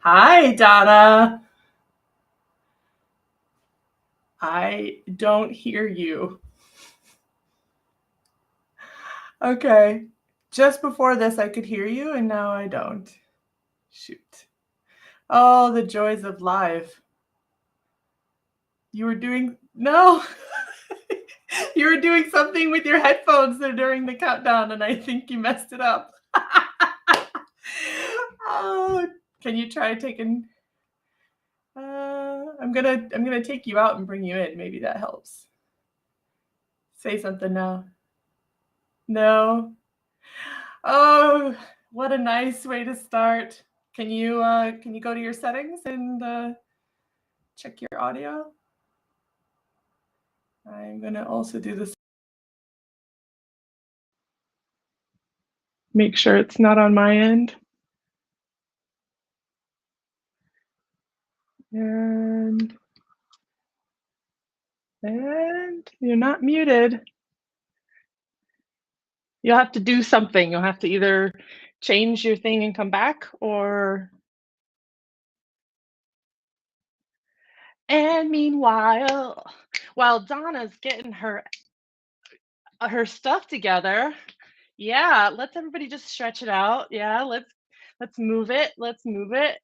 Hi, Donna. I don't hear you. Okay. Just before this, I could hear you, and now I don't. Shoot. Oh, the joys of live. You were doing. No! You were doing something with your headphones there during the countdown, and I think you messed it up. Oh, can you try taking. I'm gonna take you out and bring you in. Maybe that helps. Say something now. No. Oh, what a nice way to start. Can you go to your settings and check your audio? I'm gonna also do this. Make sure it's not on my end. And you're not muted. You'll have to do something. You'll have to either change your thing and come back, or. And meanwhile, while Donna's getting her stuff together, yeah, let's everybody just stretch it out. Yeah, let's move it. Let's move it.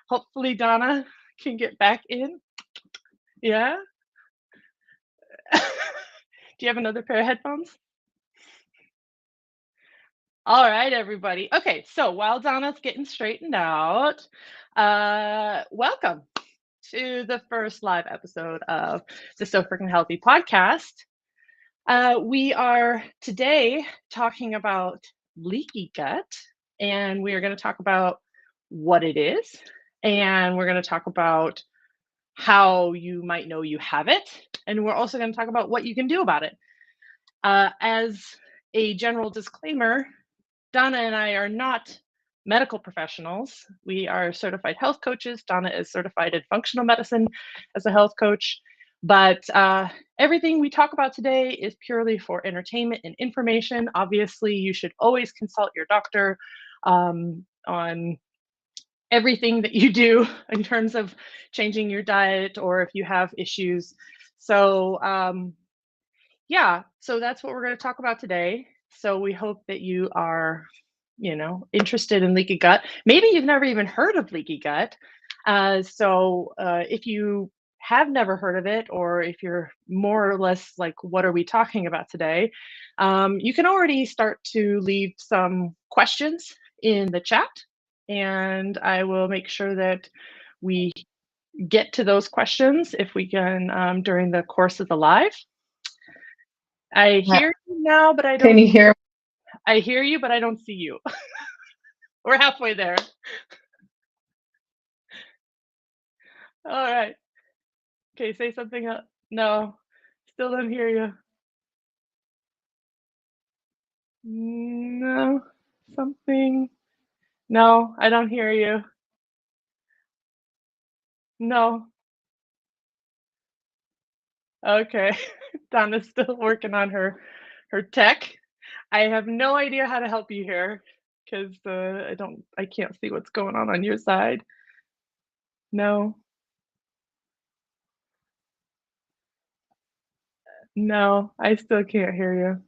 Hopefully Donna can get back in. Yeah. Do you have another pair of headphones? All right, everybody. Okay, so while Donna's getting straightened out, welcome to the first live episode of the So Freaking Healthy podcast. We are today talking about leaky gut, and we are going to talk about what it is, and we're going to talk about how you might know you have it, and we're also going to talk about what you can do about it. As a general disclaimer, Donna and I are not medical professionals. We are certified health coaches. Donna is certified in functional medicine as a health coach. But everything we talk about today is purely for entertainment and information. Obviously, you should always consult your doctor on everything that you do in terms of changing your diet or if you have issues. So yeah, so that's what we're going to talk about today. So we hope that you are, interested in leaky gut. Maybe you've never even heard of leaky gut. So if you have never heard of it, or if you're more or less like, what are we talking about today? You can already start to leave some questions in the chat, and I will make sure that we get to those questions if we can during the course of the live. I hear you now, but I don't. Can you hear? I hear you, but I don't see you. We're halfway there. All right. Okay, say something else. No, still don't hear you. No, something. No, I don't hear you. No. Okay. Donna's still working on her tech. I have no idea how to help you here because I can't see what's going on your side. No. No, I still can't hear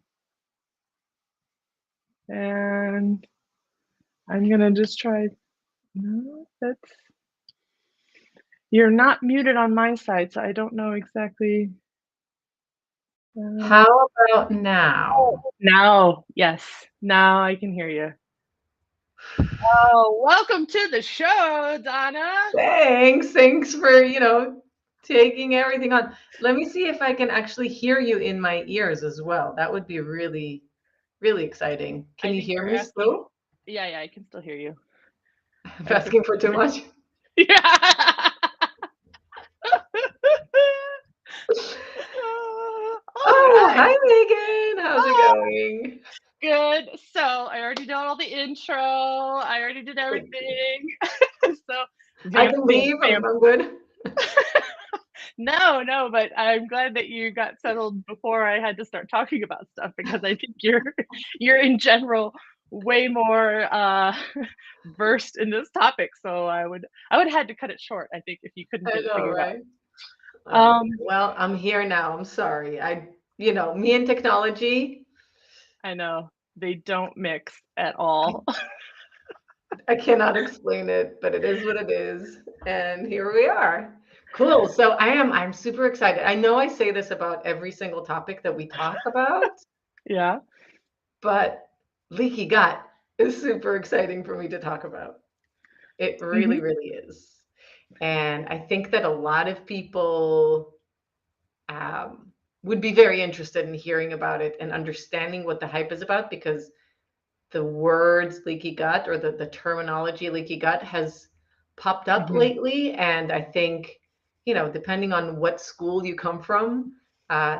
you. And I'm gonna just try. No, you're not muted on my side, so I don't know exactly. How about now? Now, yes, now I can hear you. Oh, welcome to the show, Donna. Thanks for, taking everything on. Let me see if I can actually hear you in my ears as well. That would be really, really exciting. Can you hear me still? Yeah, I can still hear you. I'm asking for too much. Yeah. Oh, hi, Megan. How's it going? Good. So I already did all the intro. I already did everything. So I can leave. I'm good. No, but I'm glad that you got settled before I had to start talking about stuff, because I think you're in general way more versed in this topic, so I would have had to cut it short, I think, if you couldn't I get it know, figured out. right? Um, Well, I'm here now. I'm sorry. Me and technology, I know they don't mix at all. I cannot explain it, but it is what it is. And here we are. Cool. So I'm super excited. I know I say this about every single topic that we talk about, Yeah. but leaky gut is super exciting for me to talk about. It really, Hmm. really is. And I think that a lot of people would be very interested in hearing about it and understanding what the hype is about because the words leaky gut or the terminology leaky gut has popped up Hmm. lately. And I think, depending on what school you come from,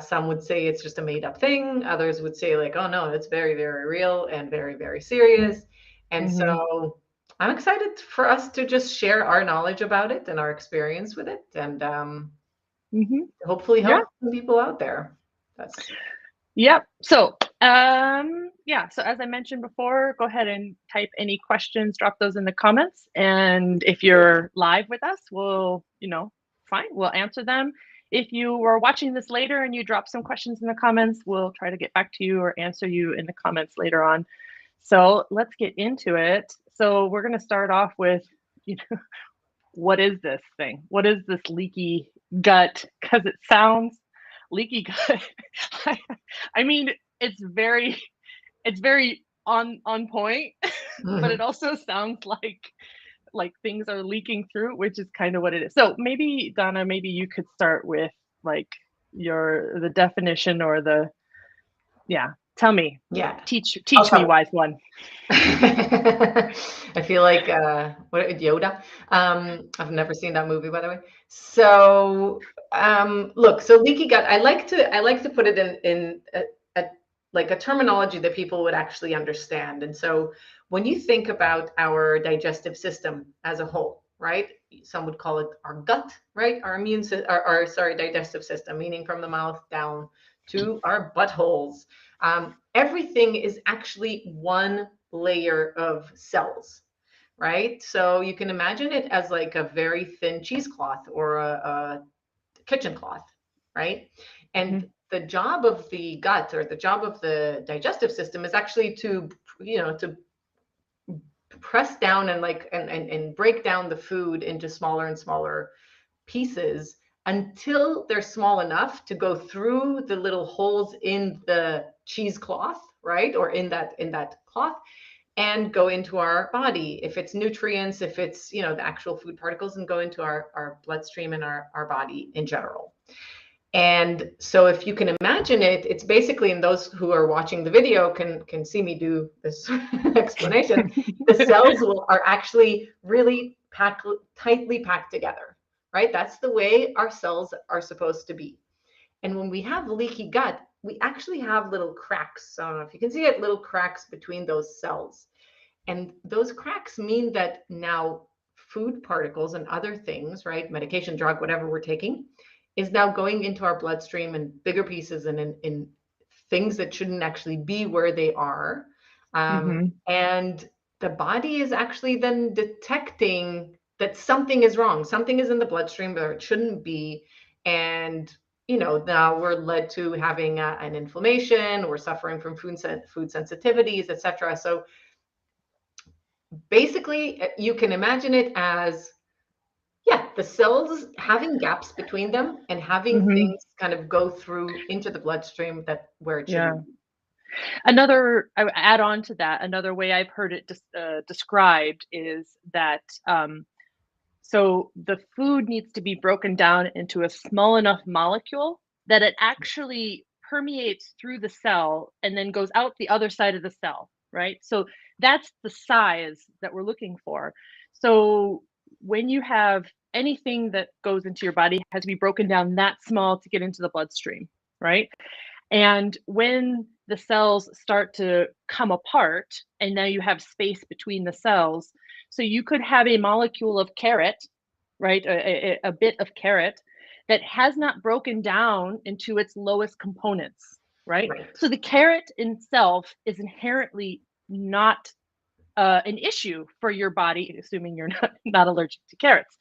some would say it's just a made up thing. Others would say, like, oh no, it's very, very real and very, very serious. And Hmm. so I'm excited for us to just share our knowledge about it and our experience with it and Hmm. hopefully Yeah. help some people out there. That's Yep. So, yeah. So as I mentioned before, go ahead and type any questions, drop those in the comments. And if you're live with us, we'll, fine, we'll answer them. If you are watching this later and you drop some questions in the comments, we'll try to get back to you or answer you in the comments later on. So let's get into it. So we're going to start off with, you know, what is this thing? What is this leaky gut? Because it sounds leaky gut. I, I mean, it's very on point, but it also sounds like things are leaking through, which is kind of what it is. So maybe Donna, maybe you could start with like the definition or yeah. Tell me, yeah. teach me, wise one. I feel like what Yoda. I've never seen that movie, by the way. So look, so leaky gut. I like to put it in a like a terminology that people would actually understand. And so when you think about our digestive system as a whole, right? Some would call it our gut, right? Our immune system, our sorry, digestive system, meaning from the mouth down to our buttholes. Everything is actually one layer of cells, right? So you can imagine it as like a very thin cheesecloth or a kitchen cloth, right? Mm-hmm. And the job of the gut or the job of the digestive system is actually to press down and and break down the food into smaller and smaller pieces until they're small enough to go through the little holes in the cheesecloth, right? Or in that cloth and go into our body. If it's nutrients, if it's, the actual food particles and go into our bloodstream and our body in general. And so if you can imagine it, it's basically, and those who are watching the video can see me do this explanation, the cells are actually really tightly packed together, right? That's the way our cells are supposed to be. And when we have leaky gut, we actually have little cracks. I don't know if you can see it, little cracks between those cells. And those cracks mean that now food particles and other things, right, medication, drug, whatever we're taking, is now going into our bloodstream in bigger pieces and in things that shouldn't actually be where they are. Mm-hmm. And the body is actually then detecting that something is wrong. Something is in the bloodstream where it shouldn't be. And now we're led to having an inflammation. We're suffering from food sensitivities, etc. So basically, you can imagine it as, yeah, the cells having gaps between them and having Mm-hmm. things kind of go through into the bloodstream that where it Yeah. shouldn't be. Another, I would add on to that, another way I've heard it described is that so the food needs to be broken down into a small enough molecule that it actually permeates through the cell and then goes out the other side of the cell, right? So that's the size that we're looking for. So when you have anything that goes into your body, it has to be broken down that small to get into the bloodstream, right? And when the cells start to come apart, and now you have space between the cells, so you could have a molecule of carrot, right? A bit of carrot that has not broken down into its lowest components, right? Right. So the carrot in itself is inherently not an issue for your body, assuming you're not allergic to carrots.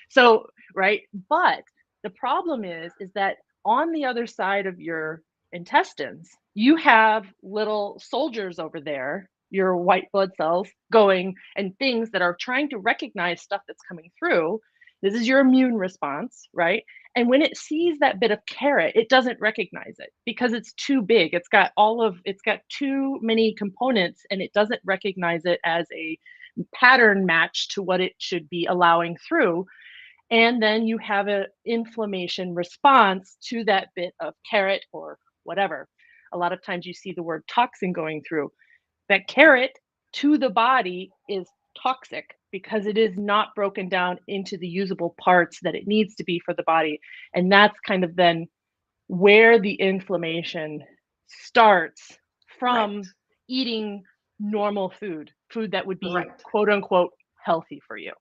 So, right. But the problem is that on the other side of your intestines, you have little soldiers over there, your white blood cells going and things that are trying to recognize stuff that's coming through. This is your immune response, right? And when it sees that bit of carrot, it doesn't recognize it because it's too big. It's got too many components and it doesn't recognize it as a pattern match to what it should be allowing through. And then you have an inflammation response to that bit of carrot or whatever. A lot of times you see the word toxin going through. That carrot to the body is toxic because it is not broken down into the usable parts that it needs to be for the body. And that's kind of then where the inflammation starts from Right. eating normal food that would be Right. quote unquote healthy for you.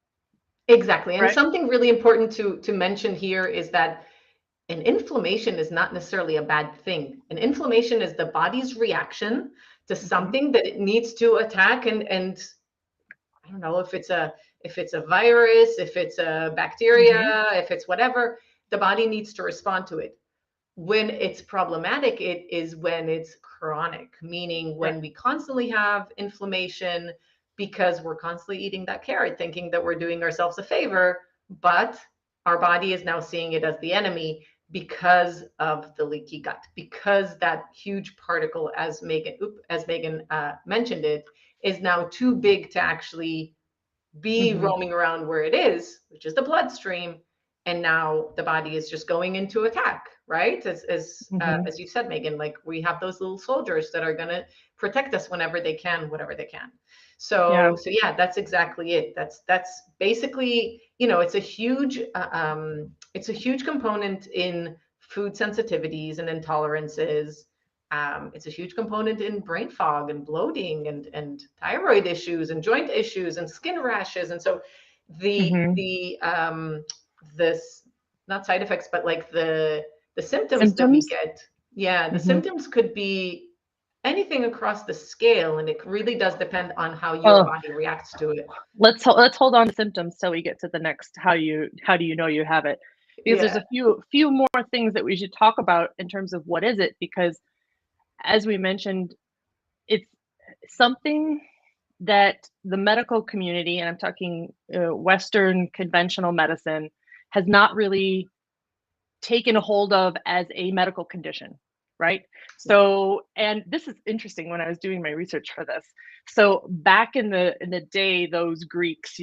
Exactly. And Right. something really important to mention here is that an inflammation is not necessarily a bad thing. An inflammation is the body's reaction to Mm-hmm. something that it needs to attack, and I don't know if it's a virus, if it's a bacteria, Mm-hmm. if it's whatever, the body needs to respond to it. When it's problematic, it is when it's chronic, meaning Right. when we constantly have inflammation because we're constantly eating that carrot, thinking that we're doing ourselves a favor, but our body is now seeing it as the enemy because of the leaky gut, because that huge particle, as Megan mentioned it, is now too big to actually be Mm-hmm. roaming around where it is, which is the bloodstream, and now the body is just going into attack, right? Mm-hmm. As you said, Megan, like we have those little soldiers that are going to protect us whenever they can, whatever they can. Yeah. So yeah, that's exactly it. That's basically, it's a huge component in food sensitivities and intolerances. It's a huge component in brain fog and bloating and thyroid issues and joint issues and skin rashes. And so the Mm-hmm. the this not side effects, but like the symptoms that we Symptoms. get, yeah, the Mm-hmm. symptoms could be anything across the scale, and it really does depend on how your Oh, body reacts to it. let's hold on to symptoms till we get to the next how do you know you have it? Because there's Yeah. a few more things that we should talk about in terms of what is it, because as we mentioned, it's something that the medical community, and I'm talking Western conventional medicine, has not really taken a hold of as a medical condition, right? Yeah. So, and this is interesting when I was doing my research for this. So back in the day, those Greeks,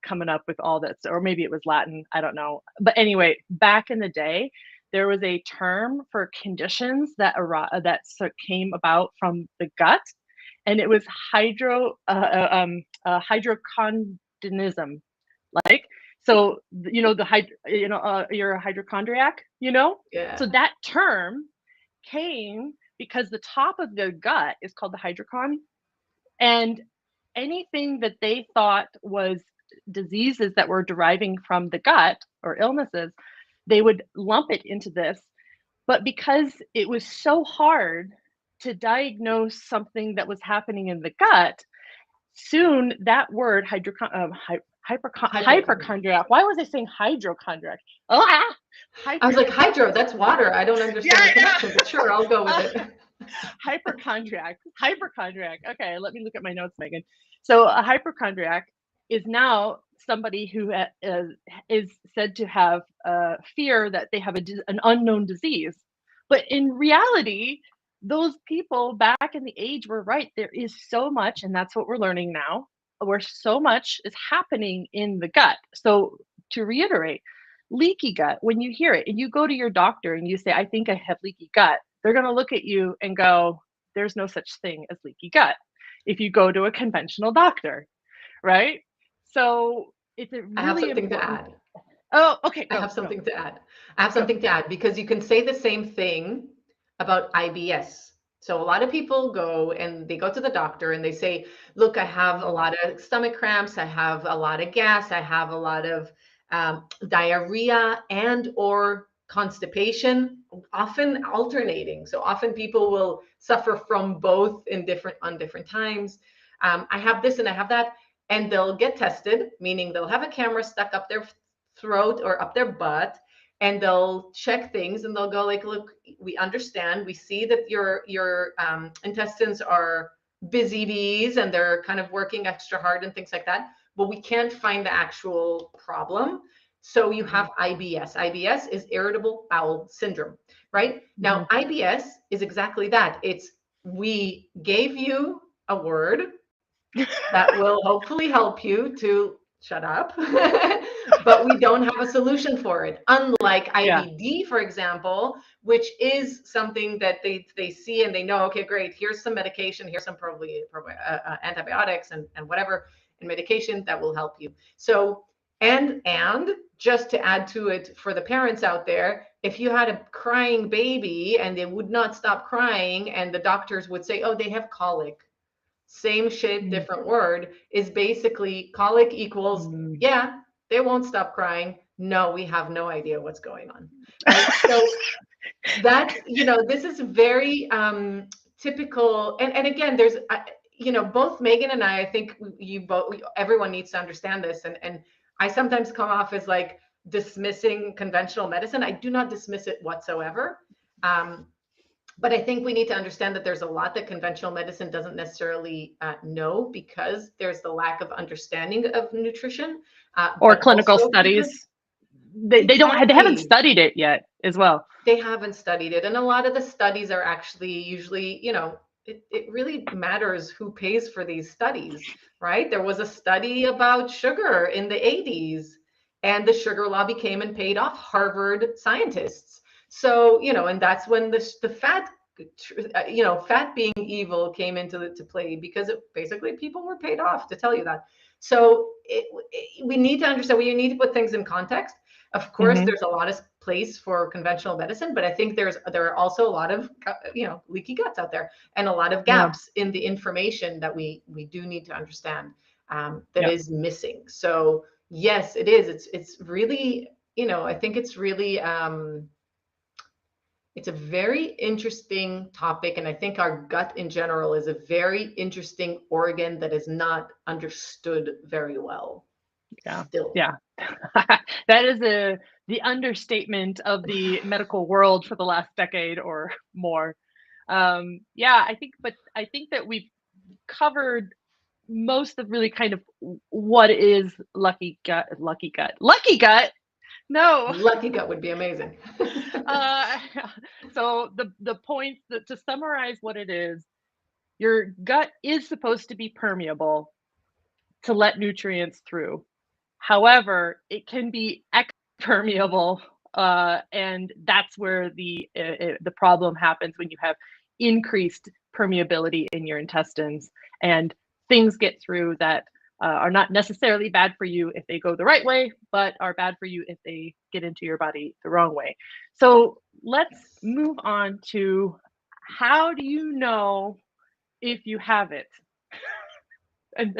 coming up with all this, or maybe it was Latin, I don't know. But anyway, back in the day, there was a term for conditions that came about from the gut, and it was hydrochondronism, like, so you're a hypochondriac, so Yeah. that term came because the top of the gut is called the hydrochon, and anything that they thought was diseases that were deriving from the gut or illnesses, they would lump it into this. But because it was so hard to diagnose something that was happening in the gut, soon that word Hypochondria. hypochondriac. Why was I saying hydrochondriac? Ah, I hyper. was like, hydro, that's water. I don't Yeah, understand the I connection, but sure, I'll go with know. it. Hyperchondriac. Okay, let me look at my notes, Megan. So a hypochondriac is now somebody who is said to have fear that they have an unknown disease. But in reality, those people back in the age were right. There is so much, and that's what we're learning now, where so much is happening in the gut. So to reiterate, leaky gut, when you hear it and you go to your doctor and you say, I think I have leaky gut, they're going to look at you and go, there's no such thing as leaky gut if you go to a conventional doctor, right? So it's a I have really something to important. add. Oh, okay, I go, have go, something to add. I have go. something to add because you can say the same thing about IBS. So a lot of people go and they go to the doctor and they say, look, I have a lot of stomach cramps, I have a lot of gas, I have a lot of diarrhea and or constipation, often alternating. So often people will suffer from both on different times. I have this and I have that. And they'll get tested, meaning they'll have a camera stuck up their throat or up their butt, and they'll check things and they'll go like, look, we understand, we see that your intestines are busy bees and they're kind of working extra hard and things like that, but we can't find the actual problem. So you have IBS. IBS is irritable bowel syndrome, right? Now, IBS is exactly that. It's, we gave you a word that will hopefully help you to shut up, but we don't have a solution for it. Unlike IBD, for example, which is something that they see and they know, okay, great, here's some medication, here's some probably antibiotics and whatever, and medication that will help you. So, and just to add to it for the parents out there, if you had a crying baby and they would not stop crying and the doctors would say, oh, they have colic, same shit, different word, is basically colic equals, yeah, they won't stop crying. No, we have no idea what's going on. Right? So that's, this is very typical. And again, there's, both Megan and I think everyone needs to understand this. And I sometimes come off as like dismissing conventional medicine. I do not dismiss it whatsoever. But I think we need to understand that there's a lot that conventional medicine doesn't necessarily know, because there's the lack of understanding of nutrition. Or clinical studies. They haven't studied it yet as well. They haven't studied it. And a lot of the studies are actually usually, it really matters who pays for these studies, right? There was a study about sugar in the 80s, and the sugar lobby came and paid off Harvard scientists. So, and that's when the fat, fat being evil came into play, because basically people were paid off to tell you that. So we need to understand, we need to put things in context. Of course, there's a lot of place for conventional medicine, but I think there are also a lot of, leaky guts out there, and a lot of gaps in the information that we do need to understand that is missing. So yes, it is. It's really, I think it's really, it's a very interesting topic. And I think our gut in general is a very interesting organ that is not understood very well. Still. Yeah. That is the understatement of the medical world for the last decade or more. I think that we've covered most of really kind of what is lucky gut. No. Lucky gut would be amazing. So the points that, to summarize what it is, your gut is supposed to be permeable to let nutrients through. However, it can be permeable, and that's where the problem happens, when you have increased permeability in your intestines, and things get through that are not necessarily bad for you if they go the right way, but are bad for you if they get into your body the wrong way. So let's move on to, how do you know if you have it? And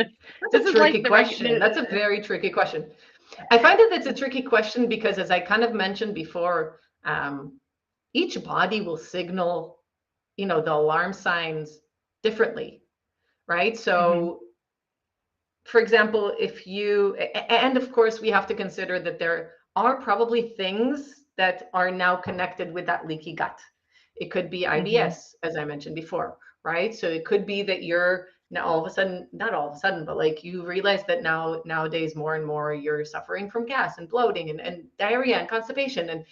that's a tricky question. That's a very tricky question. I find that it's a tricky question because, as I kind of mentioned before, each body will signal, the alarm signs differently, right? So, for example, and of course, we have to consider that there are probably things that are now connected with that leaky gut. It could be IBS, as I mentioned before, right? So it could be that you're now all of a sudden, not all of a sudden, but like you realize that nowadays more and more you're suffering from gas and bloating and diarrhea and constipation and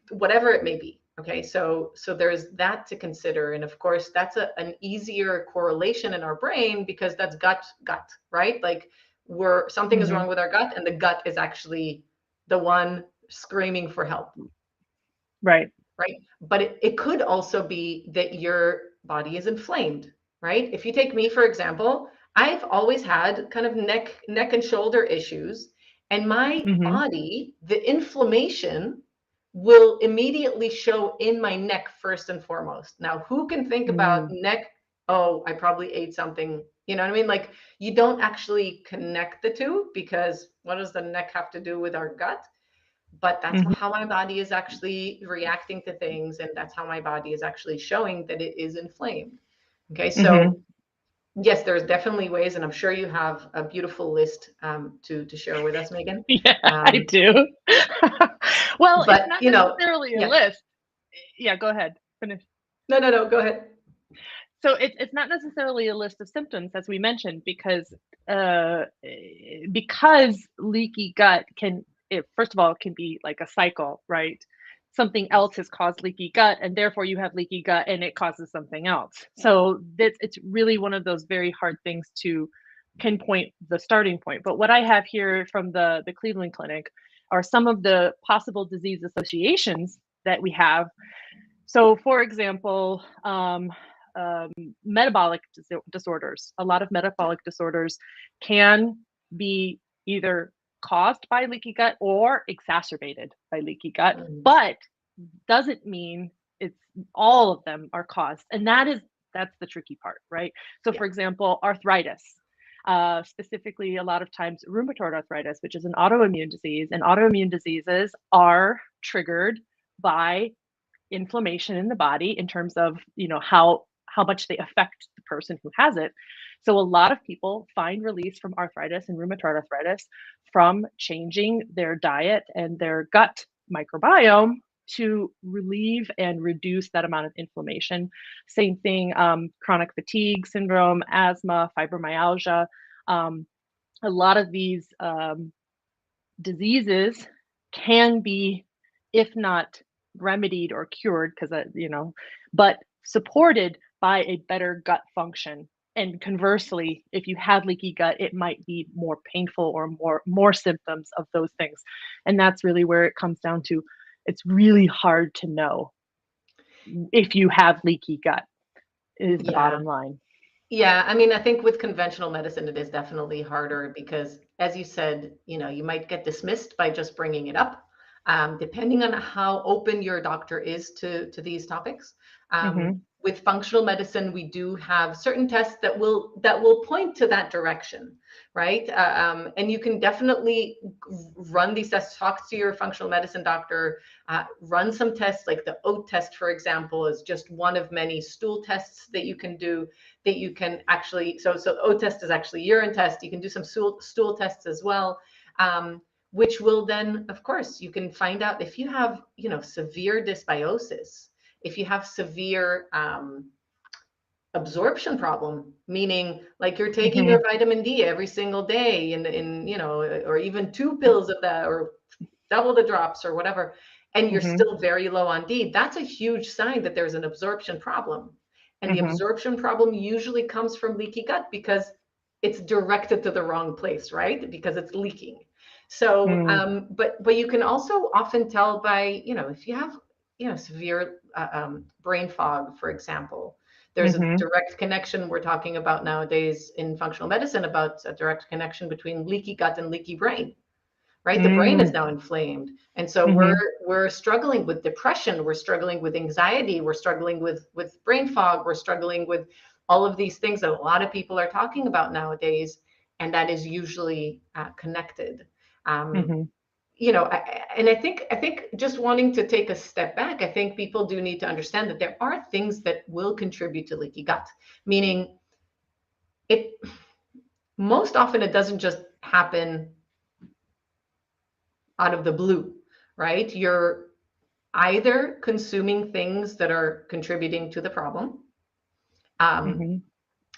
whatever it may be. Okay, so there's that to consider. And of course, that's an easier correlation in our brain, because that's gut, right? Like something is wrong with our gut, and the gut is actually the one screaming for help. Right. But it could also be that your body is inflamed, right? If you take me, for example, I've always had kind of neck and shoulder issues, and my body, the inflammation will immediately show in my neck first and foremost. Now, who can think about neck? Oh, I probably ate something. You know what I mean? Like, you don't actually connect the two, because what does the neck have to do with our gut? But that's how my body is actually reacting to things. And that's how my body is actually showing that it is inflamed. Okay. So Yes, there's definitely ways, and I'm sure you have a beautiful list to share with us, Megan. Yeah, I do. Well, it's But not necessarily a yeah, list. Yeah, go ahead. Finish. no, go ahead. So it's not necessarily a list of symptoms, as we mentioned, because leaky gut first of all, it can be like a cycle, right? Something Yes. else has caused leaky gut, and therefore you have leaky gut, and it causes something else. So it's really one of those very hard things to pinpoint the starting point. But what I have here from the Cleveland Clinic are some of the possible disease associations that we have. So, for example, um, metabolic disorders. A lot of metabolic disorders can be either caused by leaky gut or exacerbated by leaky gut, Mm, but doesn't mean it's all of them are caused. And that's the tricky part, right? So, yeah. for example, arthritis. Specifically, a lot of times rheumatoid arthritis, which is an autoimmune disease, and autoimmune diseases are triggered by inflammation in the body in terms of how much they affect the person who has it. So a lot of people find release from arthritis and rheumatoid arthritis from changing their diet and their gut microbiome to relieve and reduce that amount of inflammation. Same thing, chronic fatigue syndrome, asthma, fibromyalgia. A lot of these diseases can be, if not remedied or cured, but supported by a better gut function. And conversely, if you had leaky gut, it might be more painful or more symptoms of those things. And that's really where it comes down to. It's really hard to know if you have leaky gut, is the Yeah. bottom line. Yeah, I mean, I think with conventional medicine, it is definitely harder because, as you said, you might get dismissed by just bringing it up, depending on how open your doctor is to these topics. Hmm. With functional medicine, we do have certain tests that will point to that direction, right? And you can definitely run these tests. Talk to your functional medicine doctor. Run some tests, like the oat test, for example, is just one of many stool tests that you can do that you can actually, so O test is actually urine test. You can do some stool tests as well, which will then, of course, you can find out if you have, severe dysbiosis, if you have severe absorption problem, meaning like you're taking Hmm. your vitamin D every single day or even 2 pills of that or double the drops or whatever, and you're Hmm. still very low on D, that's a huge sign that there's an absorption problem. And the Hmm. absorption problem usually comes from leaky gut because it's directed to the wrong place, right? Because it's leaking. So, Hmm. but you can also often tell by, if you have, severe brain fog, for example, there's a Hmm. direct connection we're talking about nowadays in functional medicine about a direct connection between leaky gut and leaky brain, right? The brain is Hmm. now inflamed. And so we're Hmm. we're struggling with depression, we're struggling with anxiety, we're struggling with brain fog, we're struggling with all of these things that a lot of people are talking about nowadays, and that is usually connected. Um, Hmm. and I think just wanting to take a step back, I think people do need to understand that there are things that will contribute to leaky gut, meaning it most often it doesn't just happen out of the blue, right? You're either consuming things that are contributing to the problem. Um, Hmm.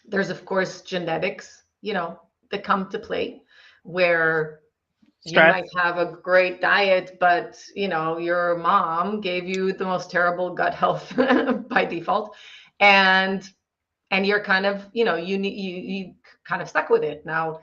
there's, of course, genetics, that come to play where you Stress. might have a great diet, but, your mom gave you the most terrible gut health by default. And you're kind of, you kind of stuck with it. Now,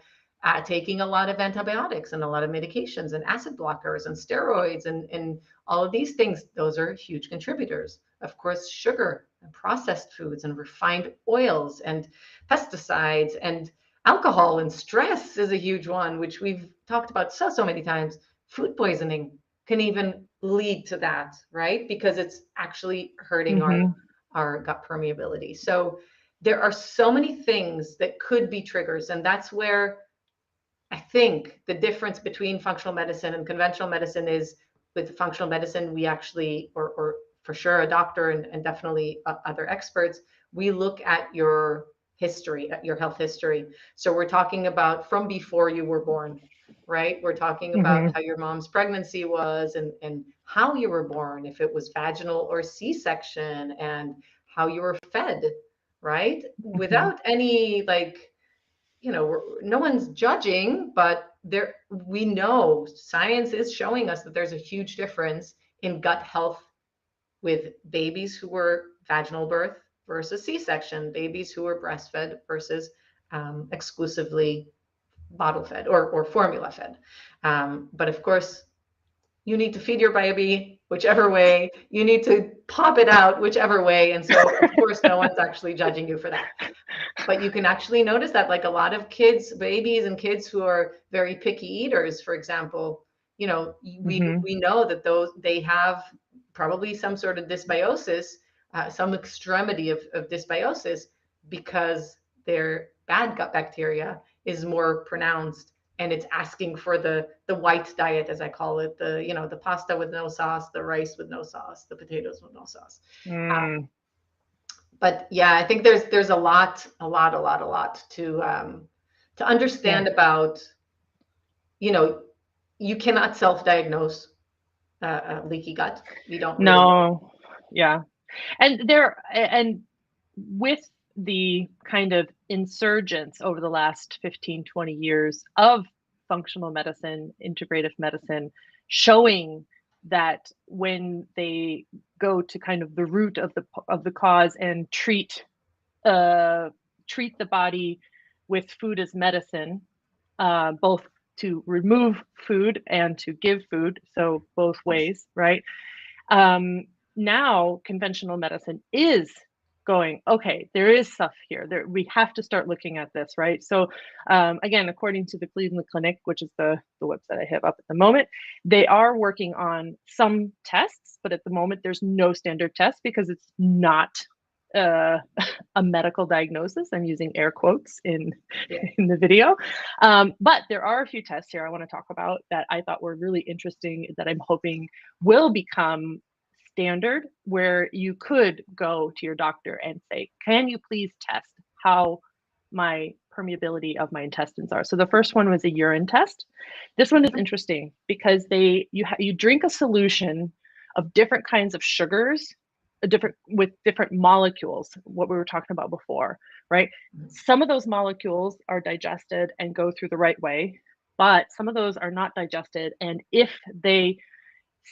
taking a lot of antibiotics and a lot of medications and acid blockers and steroids and all of these things, those are huge contributors. Of course, sugar and processed foods and refined oils and pesticides and alcohol and stress is a huge one, which we've talked about so many times. Food poisoning can even lead to that, right? Because it's actually hurting our Hmm. gut permeability. So there are so many things that could be triggers, and that's where I think the difference between functional medicine and conventional medicine is. With functional medicine, we actually, or for sure a doctor and definitely other experts, we look at your history, your health history. So we're talking about from before you were born, right? We're talking about how your mom's pregnancy was and how you were born, if it was vaginal or C-section, and how you were fed, right? Without any like, no one's judging, but we know science is showing us that there's a huge difference in gut health with babies who were vaginal birth versus C-section, babies who were breastfed versus exclusively bottle fed or formula fed. But of course, you need to feed your baby whichever way, you need to pop it out whichever way. And so, of course, no one's actually judging you for that. But you can actually notice that, like a lot of kids, babies and kids who are very picky eaters, for example, we know that they have probably some sort of dysbiosis, some extremity of dysbiosis, because their bad gut bacteria is more pronounced, and it's asking for the white diet, as I call it, the pasta with no sauce, the rice with no sauce, the potatoes with no sauce. But yeah, I think there's a lot to understand about. You cannot self-diagnose leaky gut. You don't really know. Yeah. And with the kind of insurgence over the last 15, 20 years of functional medicine, integrative medicine, showing that when they go to kind of the root of the cause and treat the body with food as medicine, both to remove food and to give food, so both ways, right? Now conventional medicine is going, okay, there is stuff here. We have to start looking at this, right? So again, according to the Cleveland Clinic, which is the website I have up at the moment, they are working on some tests, but at the moment there's no standard test because it's not a medical diagnosis. I'm using air quotes in the video. But there are a few tests here I want to talk about that I thought were really interesting, that I'm hoping will become standard, where you could go to your doctor and say, can you please test how my permeability of my intestines are? So the first one was a urine test. This one is interesting because you drink a solution of different kinds of sugars, with different molecules, what we were talking about before, right? Some of those molecules are digested and go through the right way, but some of those are not digested. And if they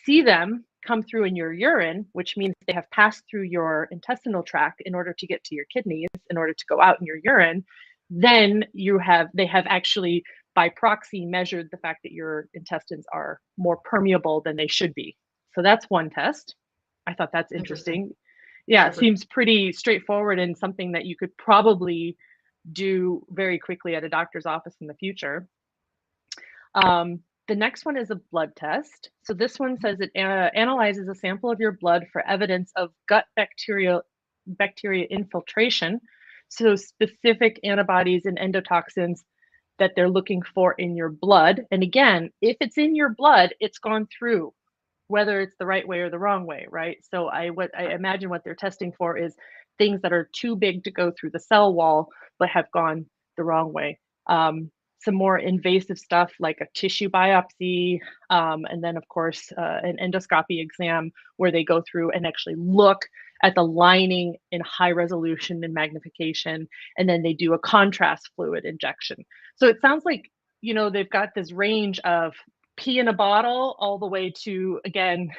see them come through in your urine, which means they have passed through your intestinal tract in order to get to your kidneys, in order to go out in your urine, then they have actually by proxy measured the fact that your intestines are more permeable than they should be. So that's one test. I thought that's interesting. Yeah, it seems pretty straightforward and something that you could probably do very quickly at a doctor's office in the future. The next one is a blood test. So this one says it analyzes a sample of your blood for evidence of gut bacteria infiltration. So specific antibodies and endotoxins that they're looking for in your blood. And again, if it's in your blood, it's gone through, whether it's the right way or the wrong way, right? So I imagine what they're testing for is things that are too big to go through the cell wall, but have gone the wrong way. Some more invasive stuff like a tissue biopsy, and then of course an endoscopy exam where they go through and actually look at the lining in high resolution and magnification, and then they do a contrast fluid injection. So it sounds like, they've got this range of pee in a bottle all the way to, again,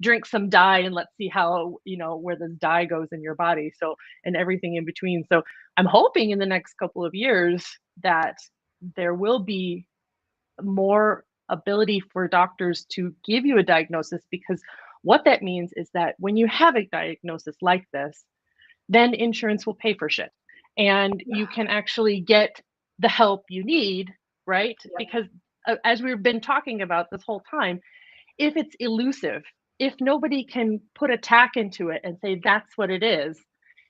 drink some dye and let's see how, where this dye goes in your body. So, and everything in between. So I'm hoping in the next couple of years that there will be more ability for doctors to give you a diagnosis, because what that means is that when you have a diagnosis like this, then insurance will pay for shit and you can actually get the help you need, right? Yeah. Because as we've been talking about this whole time, if it's elusive, if nobody can put a tack into it and say that's what it is,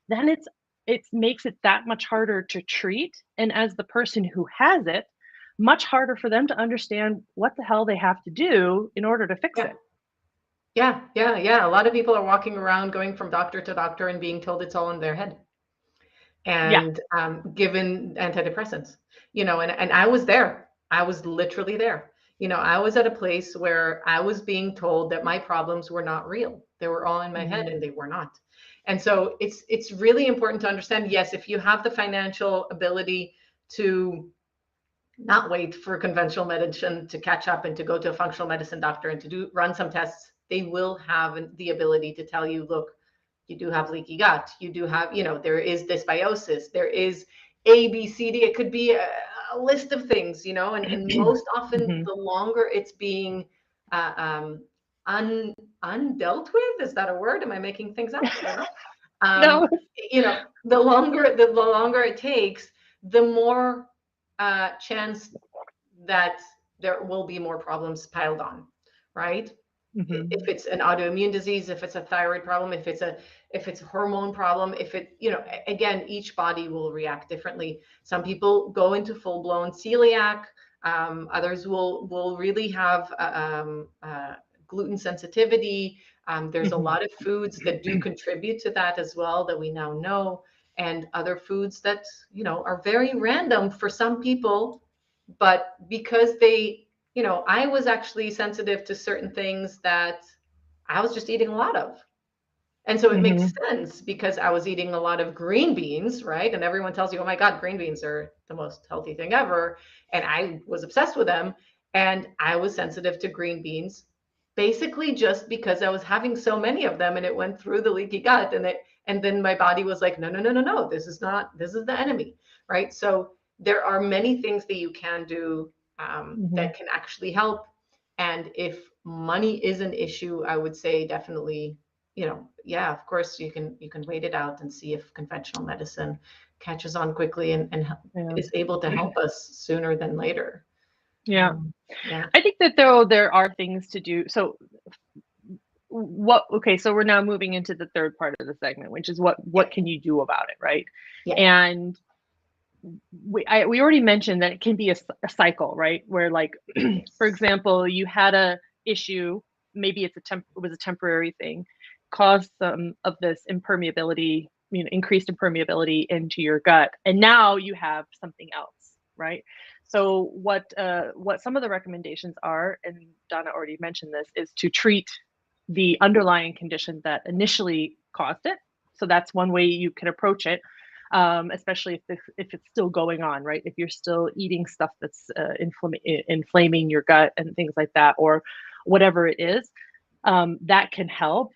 then it makes it that much harder to treat. And as the person who has it, much harder for them to understand what the hell they have to do in order to fix it. Yeah. A lot of people are walking around going from doctor to doctor and being told it's all in their head. Yeah. and given antidepressants, and I was there. I was literally there. I was at a place where I was being told that my problems were not real. They were all in my head, and Mhm. they were not. And so it's really important to understand, yes, if you have the financial ability to not wait for conventional medicine to catch up and to go to a functional medicine doctor and to run some tests, they will have the ability to tell you, look, you do have leaky gut, you do have, there is dysbiosis, there is A, B, C, D. It could be a list of things, and most often Mhm. the longer it's being uh, um, un, undealt with, is that a word? Am I making things up? I don't know. No. The longer it takes, the more chance that there will be more problems piled on, right? If Mhm. it's an autoimmune disease, if it's a thyroid problem, if it's a hormone problem, if it, again, each body will react differently. Some people go into full blown celiac. Others will really have gluten sensitivity. There's a Mhm. lot of foods that do contribute to that as well, that we now know, and other foods that are very random for some people, but because I was actually sensitive to certain things that I was just eating a lot of. And so it makes Mhm. sense because I was eating a lot of green beans, right? And everyone tells you, oh my God, green beans are the most healthy thing ever. And I was obsessed with them. And I was sensitive to green beans basically just because I was having so many of them, and it went through the leaky gut, and then my body was like, no, no, no, no, no, this is the enemy, right? So there are many things that you can do Mhm. that can actually help. And if money is an issue, I would say definitely, yeah, of course you can wait it out and see if conventional medicine catches on quickly and Yeah. is able to help us sooner than later. Yeah. Yeah. I think that though there are things to do. So okay, so we're now moving into the third part of the segment, which is Yeah. what can you do about it, right? Yeah. And we already mentioned that it can be a cycle, right? Where like, for Yes. example, you had a issue, maybe it was a temporary thing, caused some of this impermeability, increased impermeability into your gut, and now you have something else, right? So what some of the recommendations are, and Donna already mentioned this, is to treat the underlying condition that initially caused it. So that's one way you can approach it, especially if it's still going on, right? If you're still eating stuff that's inflaming your gut and things like that, or whatever it is, that can help.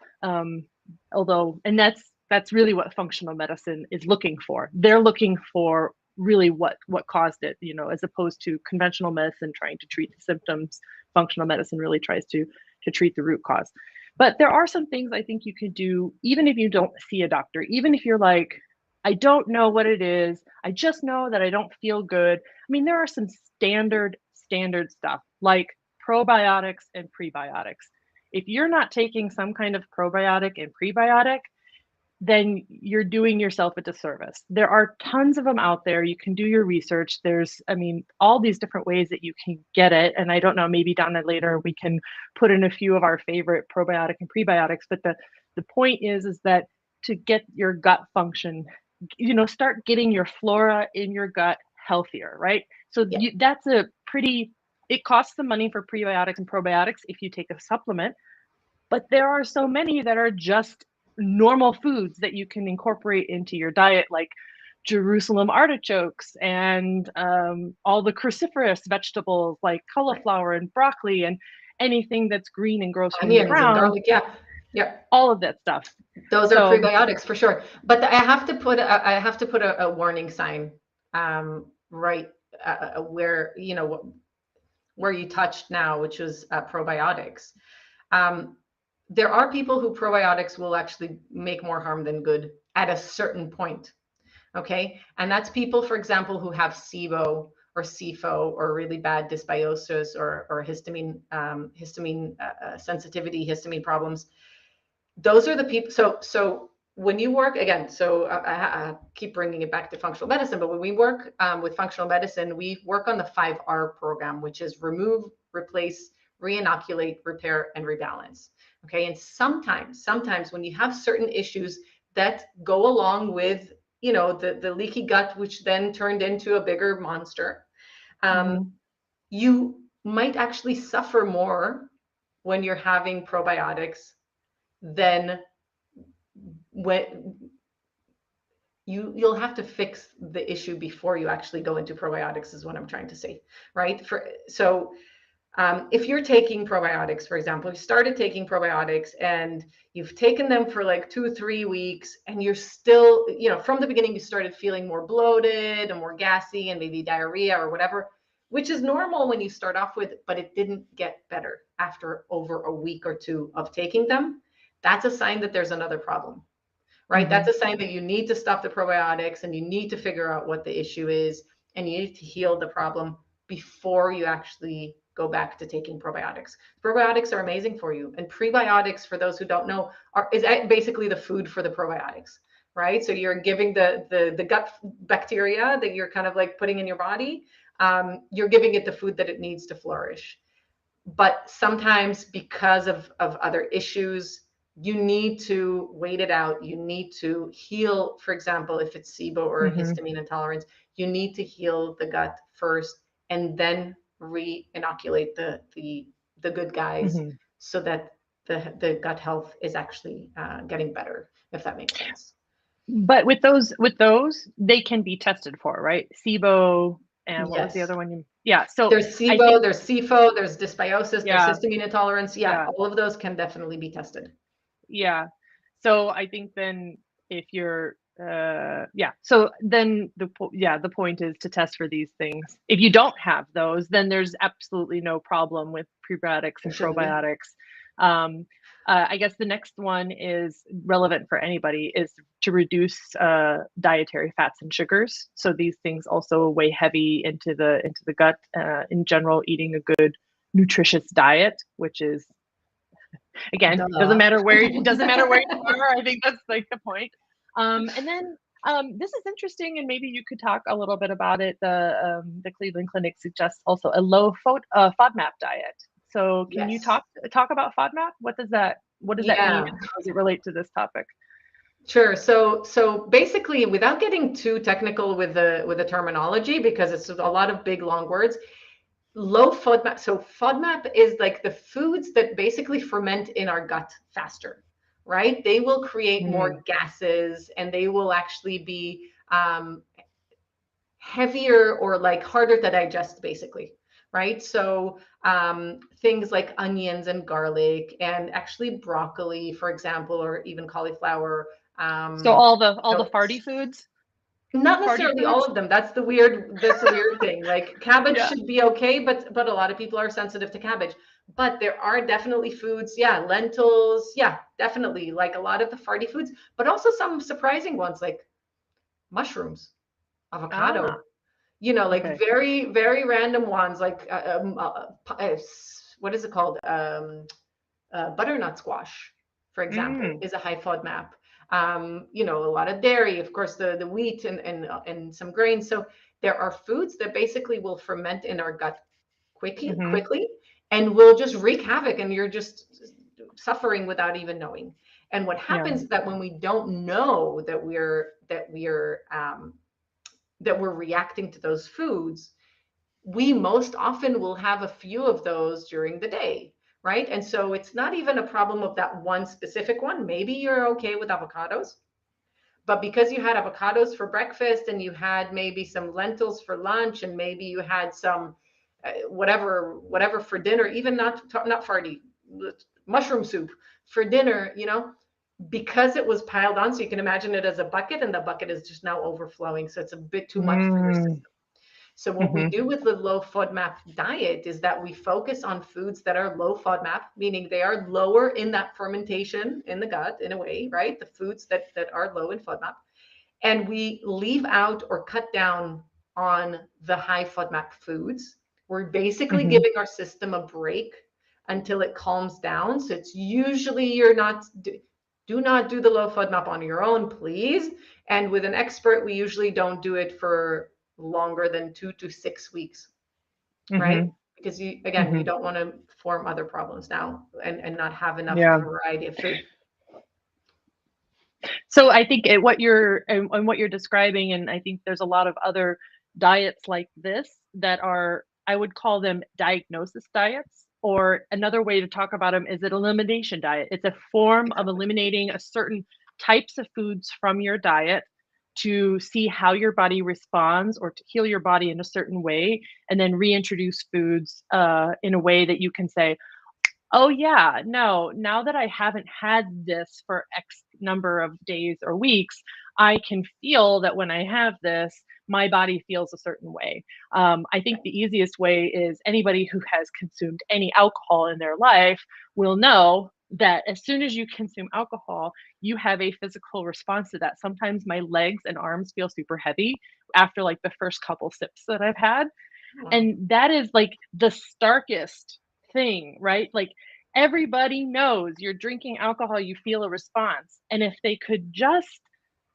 Although, and that's really what functional medicine is looking for. They're looking for really what caused it, as opposed to conventional medicine trying to treat the symptoms. Functional medicine really tries to treat the root cause. But there are some things I think you could do, even if you don't see a doctor, even if you're like, I don't know what it is. I just know that I don't feel good. I mean, there are some standard stuff like probiotics and prebiotics. If you're not taking some kind of probiotic and prebiotic, then you're doing yourself a disservice. There are tons of them out there. You can do your research. There's, I mean, all these different ways that you can get it. And I don't know, maybe down later we can put in a few of our favorite probiotic and prebiotics. But the point is that to get your gut function, start getting your flora in your gut healthier, right? So Yeah. that's it costs some money for prebiotics and probiotics if you take a supplement, but there are so many that are just normal foods that you can incorporate into your diet, like Jerusalem artichokes and all the cruciferous vegetables like Right. cauliflower and broccoli and anything that's green and grows from the Onions and ground, garlic. Yeah. Yeah. all of that stuff. Those are So, prebiotics for sure. But I have to put a warning sign right where where you touched now, which is probiotics. Um, there are people who probiotics will actually make more harm than good at a certain point. Okay. And that's people, for example, who have SIBO or SIFO or really bad dysbiosis or histamine sensitivity, histamine problems. Those are the people. So when you work again, so I keep bringing it back to functional medicine, but when we work with functional medicine, we work on the 5R program, which is remove, replace, reinoculate, repair, and rebalance. Okay. And sometimes when you have certain issues that go along with the leaky gut, which then turned into a bigger monster. Mm-hmm. You might actually suffer more when you're having probiotics than when you'll have to fix the issue before you actually go into probiotics, is what I'm trying to say, right? If you're taking probiotics, for example, you started taking probiotics and you've taken them for like 2 or 3 weeks, and you're still, from the beginning, you started feeling more bloated and more gassy and maybe diarrhea or whatever, which is normal when you start off with, but it didn't get better after over a week or two of taking them. That's a sign that there's another problem, right? Mm-hmm. That's a sign that you need to stop the probiotics and you need to figure out what the issue is, and you need to heal the problem before you actually go back to taking probiotics. Probiotics are amazing for you, and prebiotics, for those who don't know, is basically the food for the probiotics, right? So you're giving the gut bacteria that you're kind of like putting in your body, you're giving it the food that it needs to flourish. But sometimes, because of other issues, you need to wait it out. You need to heal. For example, if it's SIBO or Mm-hmm. histamine intolerance, you need to heal the gut first and then re-inoculate the good guys, Mm-hmm. so that the gut health is actually getting better, if that makes sense. But with those, they can be tested for, right? SIBO, and what was the Yes. other one? Yeah. So There's I SIBO, think, there's SIFO, there's dysbiosis, there's yeah, histamine intolerance. Yeah, yeah, all of those can definitely be tested. yeah. So I think then, if you're, yeah, so then the point is to test for these things. If you don't have those, then there's absolutely no problem with prebiotics There and shouldn't be. probiotics. I guess the next one is relevant for anybody, is to reduce dietary fats and sugars. So these things also weigh heavy into the gut. In general, eating a good nutritious diet, which is, again, Duh. doesn't matter where you are. I think that's like the point. And then, this is interesting, and maybe you could talk a little bit about it. The Cleveland Clinic suggests also a low FODMAP diet. So can you Yes. talk about FODMAP? What does that mean, Yeah, and how does it relate to this topic? sure. So basically, without getting too technical with the terminology, because it's a lot of big long words, low FODMAP. So FODMAP is like the foods that basically ferment in our gut faster, right? They will create more Mm, gases, and they will actually be heavier or like harder to digest, basically, right? So things like onions and garlic, and actually broccoli, for example, or even cauliflower. so Um, all the so farty foods, not farty necessarily all foods. of them. That's the weird thing. Like cabbage Yeah. should be okay, but a lot of people are sensitive to cabbage. But there are definitely foods, yeah, lentils, yeah, definitely, like a lot of the farty foods, but also some surprising ones like mushrooms, Ah. avocado, like Okay. very, very random ones, like what is it called? Butternut squash, for example, Mm, is a high FODMAP. A lot of dairy, of course, the wheat and some grains. So there are foods that basically will ferment in our gut mm-hmm. quickly, and will just wreak havoc, and you're just suffering without even knowing. And what Yeah. happens is that when we don't know that we're reacting to those foods, we most often will have a few of those during the day, right? And so it's not even a problem of that one specific one. Maybe you're okay with avocados, but because you had avocados for breakfast, and you had maybe some lentils for lunch, and maybe you had some whatever for dinner, even not farty, mushroom soup for dinner, because it was piled on. So you can imagine it as a bucket, and the bucket is just now overflowing. So it's a bit too much for your Mm, system. So what we mm-hmm. do with the low FODMAP diet is that we focus on foods that are low FODMAP, meaning they are lower in that fermentation in the gut, in a way, right? The foods that are low in FODMAP. And we leave out or cut down on the high FODMAP foods. We're basically Mm-hmm. giving our system a break until it calms down. So it's usually, you're not, do not do the low FODMAP on your own, please. And with an expert, we usually don't do it for longer than 2 to 6 weeks, right? Mm-hmm. Because you Mm-hmm. don't want to form other problems now, and not have enough of a Yeah. variety of food. So I think what you're and what you're describing, and I think there's a lot of other diets like this that are, I would call them diagnosis diets, or another way to talk about them is an elimination diet. It's a form of Exactly. eliminating a certain types of foods from your diet to see how your body responds or to heal your body in a certain way, and then reintroduce foods in a way that you can say, oh yeah, no, now that I haven't had this for X number of days or weeks, I can feel that when I have this, my body feels a certain way. I think the easiest way is anybody who has consumed any alcohol in their life will know that as soon as you consume alcohol, you have a physical response to that. Sometimes my legs and arms feel super heavy after like the first couple sips that I've had. Wow. And that is like the starkest thing, right? Like everybody knows you're drinking alcohol, you feel a response. And if they could just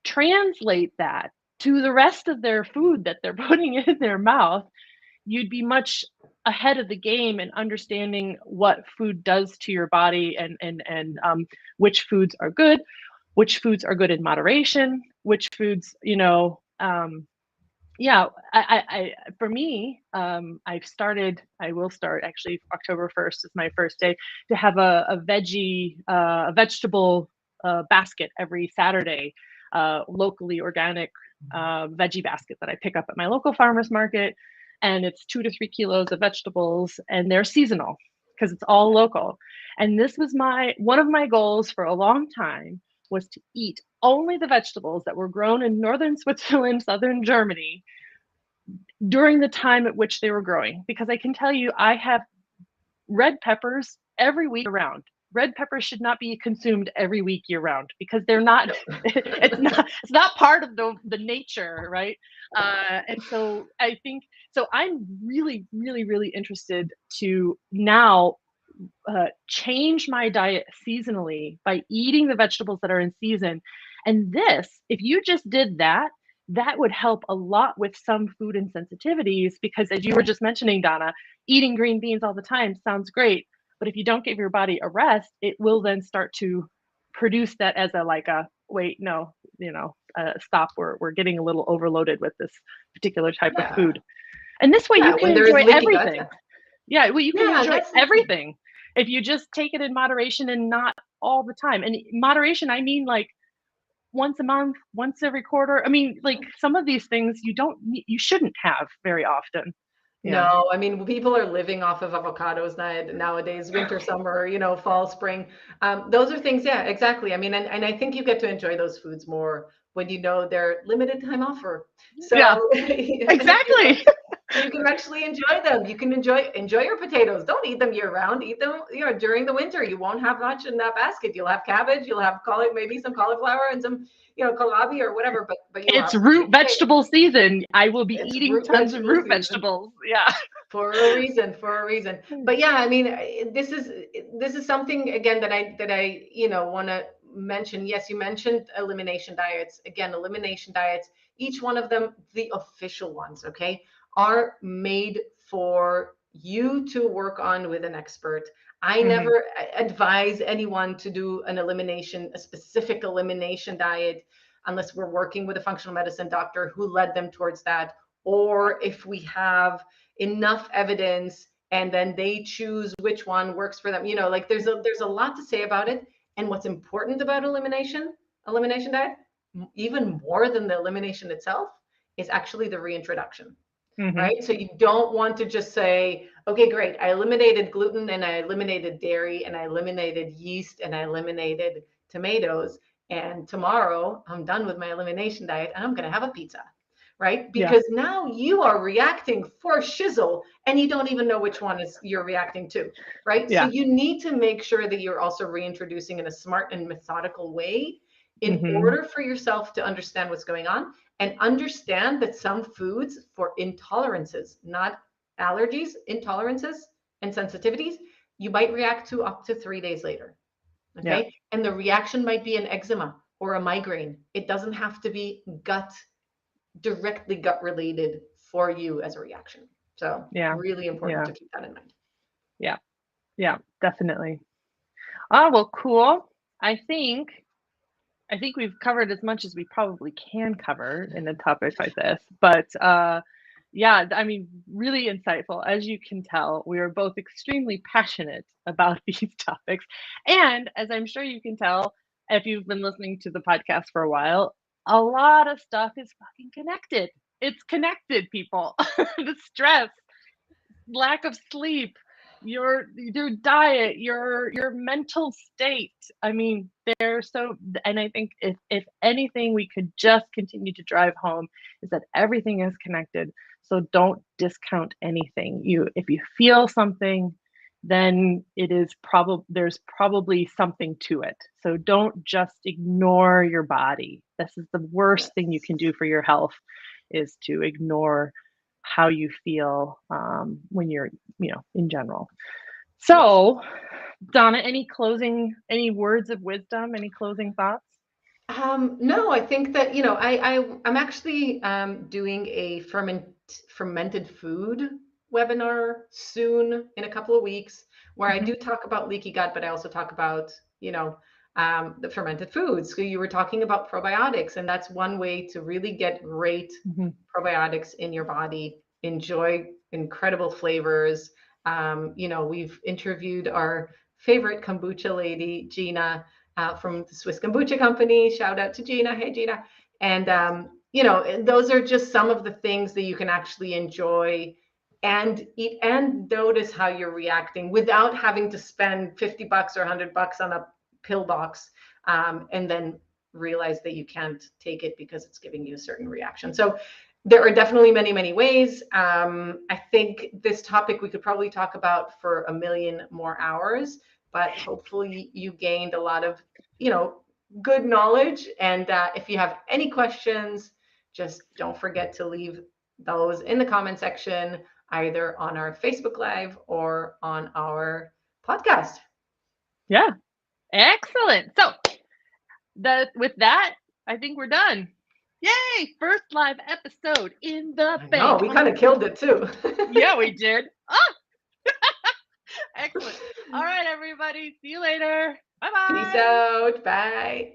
translate that to the rest of their food that they're putting in their mouth, you'd be much ahead of the game in understanding what food does to your body, and which foods are good, which foods are good in moderation, which foods, yeah, for me, I will start actually October 1st is my first day to have a vegetable basket every Saturday, locally organic veggie basket that I pick up at my local farmer's market. And it's 2 to 3 kilos of vegetables, and they're seasonal because it's all local. And this was one of my goals for a long time, was to eat only the vegetables that were grown in northern Switzerland, southern Germany, during the time at which they were growing. Because I can tell you, I have red peppers every week around. Red peppers should not be consumed every week year round because they're not. It's not part of the nature, right? And so I think so. I'm really, really, really interested to now change my diet seasonally by eating the vegetables that are in season. And this, if you just did that, that would help a lot with some food insensitivities, because as you were just mentioning, Donna, eating green beans all the time sounds great, but if you don't give your body a rest, it will then start to produce that as a like a wait, no, stop, we're getting a little overloaded with this particular type of Yeah. food. And this way you Yeah. can When there is enjoy leaky gut. everything. Yeah, well, you can Yeah. enjoy That's the thing. everything if you just take it in moderation and not all the time. And moderation, I mean like once a month, once every quarter. I mean, like some of these things you shouldn't have very often. Yeah. No, I mean, people are living off of avocados nowadays, winter, summer, fall, spring. Those are things, yeah, exactly. I mean, and I think you get to enjoy those foods more when you know they're limited time offer. Yeah, So exactly. you can actually enjoy them. You can enjoy your potatoes. Don't eat them year round. Eat them, during the winter. You won't have much in that basket. You'll have cabbage. You'll have maybe some cauliflower and some, kohlrabi or whatever. But you'll It's have root potatoes. vegetable season. I will be It's eating root tons of vegetable root season. vegetables. Yeah. For a reason, for a reason. But yeah, I mean, this is something again that I want to mention. Yes, you mentioned elimination diets. Again, elimination diets, each one of them, the official ones, okay, are made for you to work on with an expert. I Hmm. never advise anyone to do a specific elimination diet, unless we're working with a functional medicine doctor who led them towards that, or if we have enough evidence and then they choose which one works for them. Like there's a lot to say about it. And what's important about elimination diet, even more than the elimination itself, is actually the reintroduction. Hmm. Right? So you don't want to just say, okay, great, I eliminated gluten and I eliminated dairy and I eliminated yeast and I eliminated tomatoes, and tomorrow I'm done with my elimination diet and I'm going to have a pizza. Right? Yeah. Because now you are reacting for shizzle and you don't even know which one is you're reacting to. Right? So Yeah. you need to make sure that you're also reintroducing in a smart and methodical way in Hmm. order for yourself to understand what's going on, and understand that some foods, for intolerances, not allergies, intolerances and sensitivities, you might react to up to 3 days later. Yeah. Okay. And the reaction might be an eczema or a migraine. It doesn't have to be directly gut related for you as a reaction. So, Yeah. really important Yeah. to keep that in mind. Yeah. Yeah. Definitely. Oh, well, cool. I think I think we've covered as much as we probably can cover in a topic like this. But yeah, I mean, really insightful. As you can tell, we are both extremely passionate about these topics. And as I'm sure you can tell, if you've been listening to the podcast for a while, a lot of stuff is fucking connected. It's connected, people. The stress, lack of sleep, your diet, your mental state. I mean, they're so, and I think if anything we could just continue to drive home is that everything is connected. So don't discount anything. If you feel something, then there's probably something to it. So don't just ignore your body. This is the worst thing you can do for your health, is to ignore how you feel when you're, in general. So, Donna, any words of wisdom, any closing thoughts? No, I think that, I'm actually doing a fermented food webinar soon in a couple of weeks where I do talk about leaky gut, but I also talk about, the fermented foods. So you were talking about probiotics, and that's one way to really get great probiotics in your body, enjoy incredible flavors. We've interviewed our favorite kombucha lady, Gina, from the Swiss Kombucha Company. Shout out to Gina. Hey, Gina. And, those are just some of the things that you can actually enjoy and eat and notice how you're reacting without having to spend $50 or $100 on a pill box, and then realize that you can't take it because it's giving you a certain reaction. So there are definitely many, many ways. I think this topic we could probably talk about for a million more hours, but hopefully you gained a lot of, good knowledge. And if you have any questions, just don't forget to leave those in the comment section, either on our Facebook Live or on our podcast. Yeah, excellent. So with that, I think we're done. Yay! First live episode in the bank. No, we kind of killed it too. Yeah, we did. Oh! Excellent. All right, everybody. See you later. Bye-bye. Peace out. Bye.